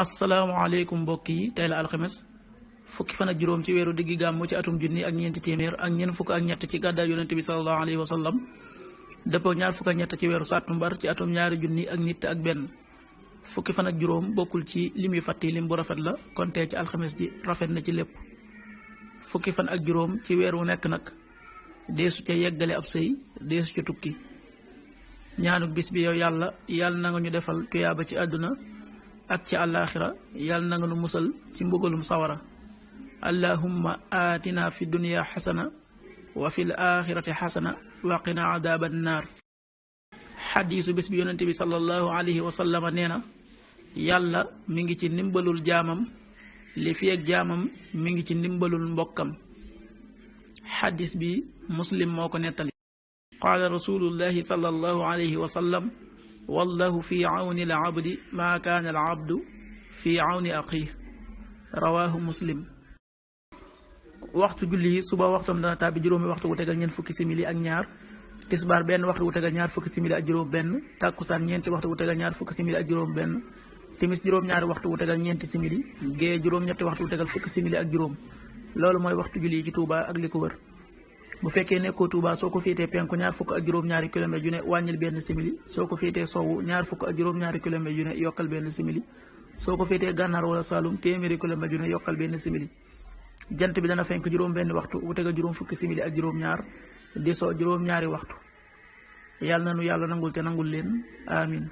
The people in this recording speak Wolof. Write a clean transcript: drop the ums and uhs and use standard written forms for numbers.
asalaamaaleykum mbokk yi tey la alxames fukki fan ak juróom ci weeru diggi gàmmu ci atum junni ak ñeenti téeméer ak ñeent fukk ak ñett ci gàddaay yonente bi salallahu alayhi wa sallam dëppoo ñaar fukk ak ñett ci weeru sàttumbar ci atum ñaari junni ak nit ak benn. fukki fan ak juróom bokkul ci lim yu fàtti lim bu rafet la kon tey ci alxames ji rafet na ci lépp. fukki fan ak juróom ci weer wu nekk nag deesu ca yeggale ab sëy deesu ca tukki. ñaanu bis bi yow yàlla na nga ñu defal tuyaaba ci àdduna ak ci àllaaxira yàlla na nga nu musal ci mbugalum sawara. allahumma aatina fi dunya xasana wa fil aaxirati xasana wa qina adaaban naar. xadiisu bis bi yonente bi sallallahu alayhi wa sallama nee na yàlla mi ngi ci ndimbalul jaamam li fi ak jaamam mi ngi ci ndimbalul mbokkam. xadiis bi muslim moo ko nettali. qaala rasulullahi sallallahu alayhi wa sallam wallahu fi awni al abdi maa kaana al abdu fi awni axiih rawaahu muslim. waxtu julli yi suba waxtam dana tàbbi juróomi waxtu wu tegal ñeent fukki simili ak ñaar, tisbaar benn waxtu wu tegal ñaar fukki simili ak juróom benn, tàkkusaan ñeenti waxtu wu tegal ñaar fukki simili ak juróom benn, timis juróom-ñaari waxtu wu tegal ñeenti simili, gée juróom-ñetti waxtu wu tegal fukki simili ak juróom. loolu mooy waxtu julli yi ci Touba ak li ko wër. bu fekkee nekkoo Touba soo ko féetee penku ñaar fukk ak juróom-ñaari kilomètre yu ne wàññil benn simili, soo ko féetee sowwu ñaar fukk ak juróom-ñaari kilomètre yu ne yokkal benn simili, soo ko féetee gànnaar wala Saalum téeméeri kilomètre yu ne yokkal benn simili. jant bi dana fenk juróom benn waxtu wu tegal juróom fukki simili ak juróom-ñaar, di soo juróom-ñaari waxtu. yàlla na nu yàlla nangul te nangul leen amin.